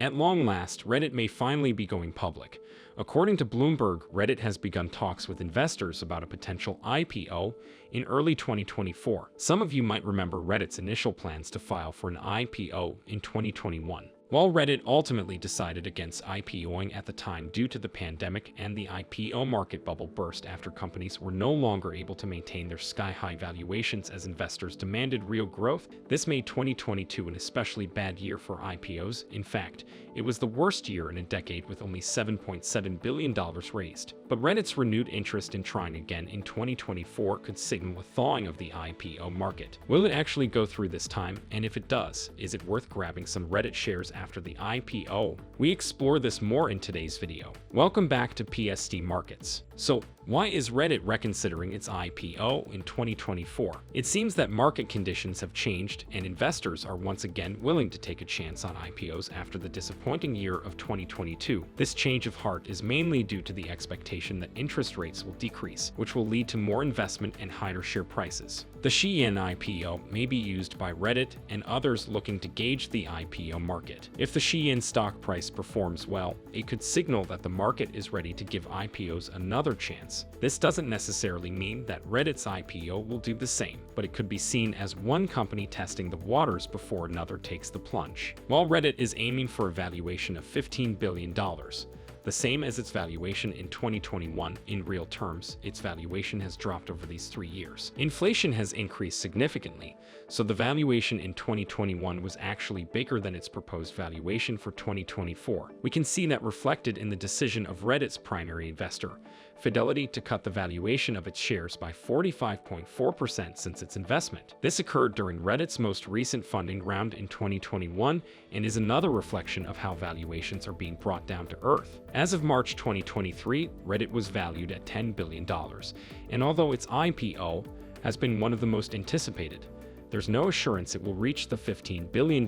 At long last, Reddit may finally be going public. According to Bloomberg, Reddit has begun talks with investors about a potential IPO in early 2024. Some of you might remember Reddit's initial plans to file for an IPO in 2021. While Reddit ultimately decided against IPOing at the time due to the pandemic and the IPO market bubble burst after companies were no longer able to maintain their sky-high valuations as investors demanded real growth, this made 2022 an especially bad year for IPOs. In fact, it was the worst year in a decade with only $7.7 billion raised. But Reddit's renewed interest in trying again in 2024 could signal a thawing of the IPO market. Will it actually go through this time? And if it does, is it worth grabbing some Reddit shares after the IPO? We explore this more in today's video. Welcome back to PST Markets. So, why is Reddit reconsidering its IPO in 2024? It seems that market conditions have changed and investors are once again willing to take a chance on IPOs after the disappointing year of 2022. This change of heart is mainly due to the expectation that interest rates will decrease, which will lead to more investment and higher share prices. The Shein IPO may be used by Reddit and others looking to gauge the IPO market. If the Shein stock price performs well, it could signal that the market is ready to give IPOs another chance. This doesn't necessarily mean that Reddit's IPO will do the same, but it could be seen as one company testing the waters before another takes the plunge. While Reddit is aiming for a valuation of $15 billion, the same as its valuation in 2021, in real terms, its valuation has dropped over these 3 years. Inflation has increased significantly, so the valuation in 2021 was actually bigger than its proposed valuation for 2024. We can see that reflected in the decision of Reddit's primary investor, Fidelity, to cut the valuation of its shares by 45.4% since its investment. This occurred during Reddit's most recent funding round in 2021 and is another reflection of how valuations are being brought down to earth. As of March 2023, Reddit was valued at $10 billion, and although its IPO has been one of the most anticipated, there's no assurance it will reach the $15 billion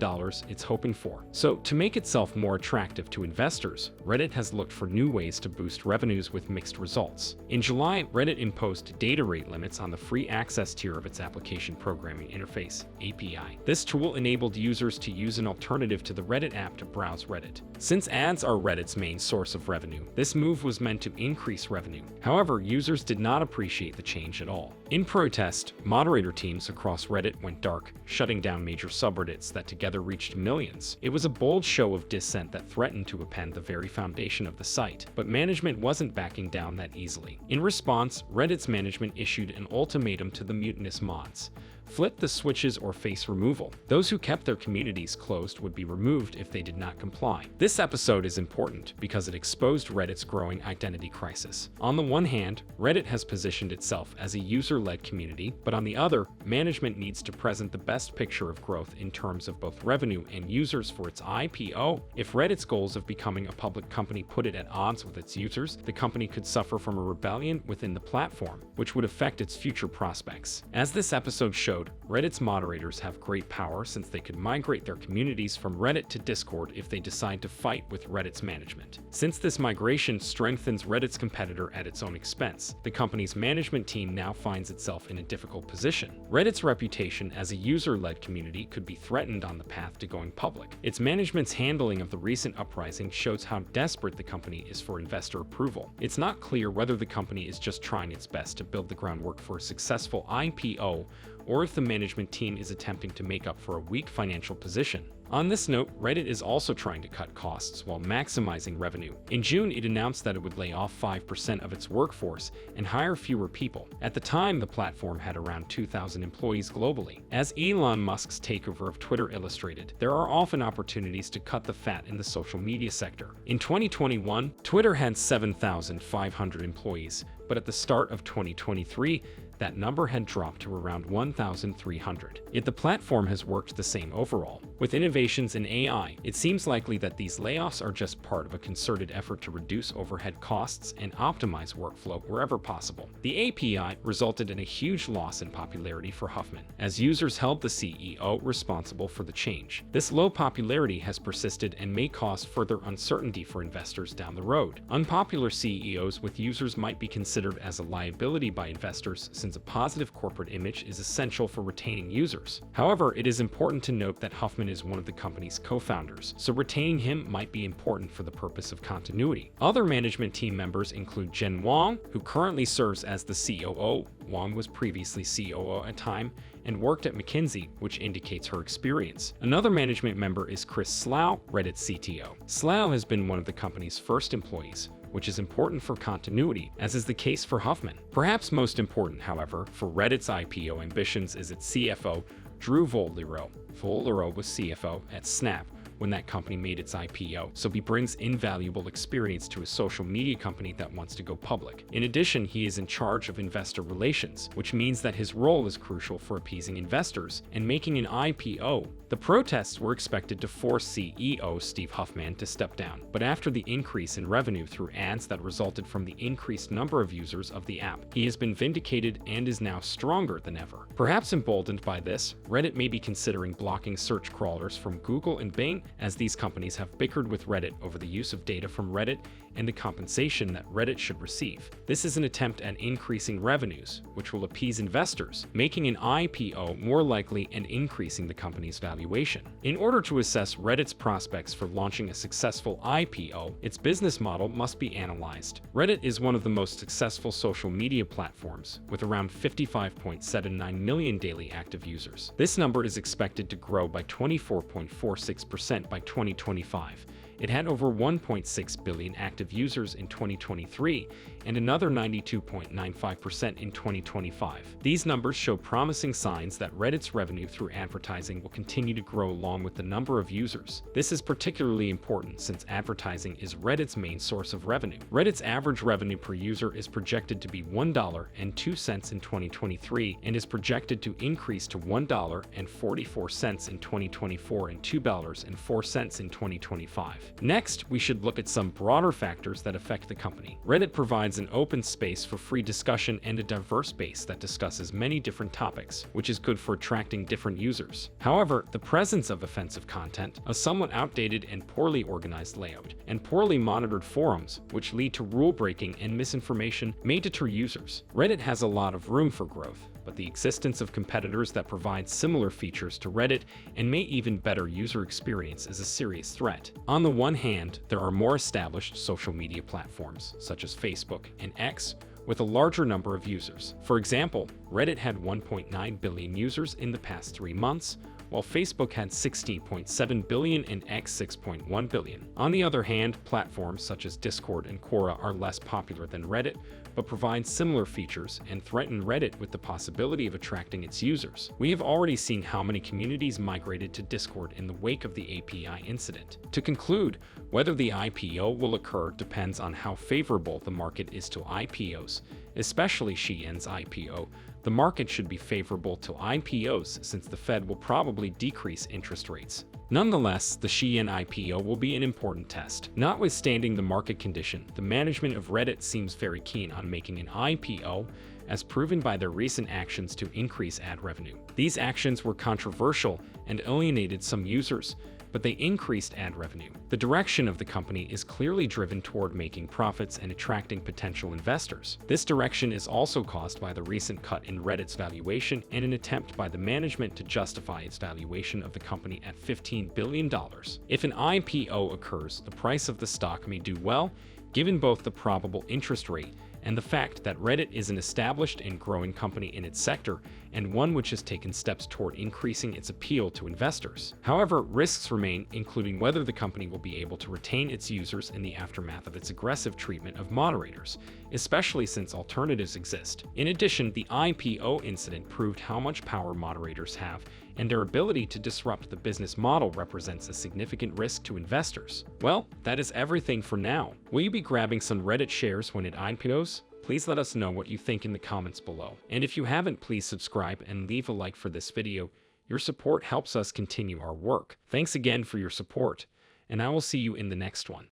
it's hoping for. So, to make itself more attractive to investors, Reddit has looked for new ways to boost revenues with mixed results. In July, Reddit imposed data rate limits on the free access tier of its application programming interface, API. This tool enabled users to use an alternative to the Reddit app to browse Reddit. Since ads are Reddit's main source of revenue, this move was meant to increase revenue. However, users did not appreciate the change at all. In protest, moderator teams across Reddit went dark, shutting down major subreddits that together reached millions. It was a bold show of dissent that threatened to upend the very foundation of the site, but management wasn't backing down that easily. In response, Reddit's management issued an ultimatum to the mutinous mods: flip the switches or face removal. Those who kept their communities closed would be removed if they did not comply. This episode is important because it exposed Reddit's growing identity crisis. On the one hand, Reddit has positioned itself as a user-led community, but on the other, management needs to present the best picture of growth in terms of both revenue and users for its IPO. If Reddit's goals of becoming a public company put it at odds with its users, the company could suffer from a rebellion within the platform, which would affect its future prospects. As this episode showed, Reddit's moderators have great power since they could migrate their communities from Reddit to Discord if they decide to fight with Reddit's management. Since this migration strengthens Reddit's competitor at its own expense, the company's management team now finds itself in a difficult position. Reddit's reputation as a user-led community could be threatened on the path to going public. Its management's handling of the recent uprising shows how desperate the company is for investor approval. It's not clear whether the company is just trying its best to build the groundwork for a successful IPO, or if the management team is attempting to make up for a weak financial position. On this note, Reddit is also trying to cut costs while maximizing revenue. In June, it announced that it would lay off 5% of its workforce and hire fewer people. At the time, the platform had around 2,000 employees globally. As Elon Musk's takeover of Twitter illustrated, there are often opportunities to cut the fat in the social media sector. In 2021, Twitter had 7,500 employees, but at the start of 2023, that number had dropped to around 1,300. Yet the platform has worked the same overall. With innovations in AI, it seems likely that these layoffs are just part of a concerted effort to reduce overhead costs and optimize workflow wherever possible. The API resulted in a huge loss in popularity for Huffman, as users held the CEO responsible for the change. This low popularity has persisted and may cause further uncertainty for investors down the road. Unpopular CEOs with users might be considered as a liability by investors, since a positive corporate image is essential for retaining users. However, it is important to note that Huffman is one of the company's co-founders, so retaining him might be important for the purpose of continuity. Other management team members include Jen Wang, who currently serves as the COO. Wang was previously COO at Time and worked at McKinsey, which indicates her experience. Another management member is Chris Slough, Reddit's CTO. Slough has been one of the company's first employees, which is important for continuity, as is the case for Huffman. Perhaps most important, however, for Reddit's IPO ambitions is its CFO, Drew Vollero. Vollero was CFO at Snap when that company made its IPO, so he brings invaluable experience to a social media company that wants to go public. In addition, he is in charge of investor relations, which means that his role is crucial for appeasing investors and making an IPO. The protests were expected to force CEO Steve Huffman to step down, but after the increase in revenue through ads that resulted from the increased number of users of the app, he has been vindicated and is now stronger than ever. Perhaps emboldened by this, Reddit may be considering blocking search crawlers from Google and Bing, as these companies have bickered with Reddit over the use of data from Reddit and the compensation that Reddit should receive. This is an attempt at increasing revenues, which will appease investors, making an IPO more likely and increasing the company's valuation. In order to assess Reddit's prospects for launching a successful IPO, its business model must be analyzed. Reddit is one of the most successful social media platforms, with around 55.79 million daily active users. This number is expected to grow by 24.46% by 2025. It had over 1.6 billion active users in 2023 and another 92.95% in 2025. These numbers show promising signs that Reddit's revenue through advertising will continue to grow along with the number of users. This is particularly important since advertising is Reddit's main source of revenue. Reddit's average revenue per user is projected to be $1.02 in 2023 and is projected to increase to $1.44 in 2024 and $2.04 in 2025. Next, we should look at some broader factors that affect the company. Reddit provides an open space for free discussion and a diverse base that discusses many different topics, which is good for attracting different users. However, the presence of offensive content, a somewhat outdated and poorly organized layout, and poorly monitored forums, which lead to rule breaking and misinformation, may deter users. Reddit has a lot of room for growth, but the existence of competitors that provide similar features to Reddit and may even better user experience is a serious threat. On the one hand, there are more established social media platforms, such as Facebook and X, with a larger number of users. For example, Reddit had 1.9 billion users in the past 3 months, while Facebook had 16.7 billion and X 6.1 billion. On the other hand, platforms such as Discord and Quora are less popular than Reddit, but provide similar features and threaten Reddit with the possibility of attracting its users. We have already seen how many communities migrated to Discord in the wake of the API incident. To conclude, whether the IPO will occur depends on how favorable the market is to IPOs, especially Shein's IPO. The market should be favorable to IPOs since the Fed will probably decrease interest rates. Nonetheless, the Shein IPO will be an important test. Notwithstanding the market condition, the management of Reddit seems very keen on making an IPO, as proven by their recent actions to increase ad revenue. These actions were controversial and alienated some users, but they increased ad revenue. The direction of the company is clearly driven toward making profits and attracting potential investors. This direction is also caused by the recent cut in Reddit's valuation and an attempt by the management to justify its valuation of the company at $15 billion. If an IPO occurs, the price of the stock may do well, given both the probable interest rate and the fact that Reddit is an established and growing company in its sector, and one which has taken steps toward increasing its appeal to investors. However, risks remain, including whether the company will be able to retain its users in the aftermath of its aggressive treatment of moderators, especially since alternatives exist. In addition, the IPO incident proved how much power moderators have, and their ability to disrupt the business model represents a significant risk to investors. Well, that is everything for now. Will you be grabbing some Reddit shares when it IPOs? Please let us know what you think in the comments below. And if you haven't, please subscribe and leave a like for this video. Your support helps us continue our work. Thanks again for your support, and I will see you in the next one.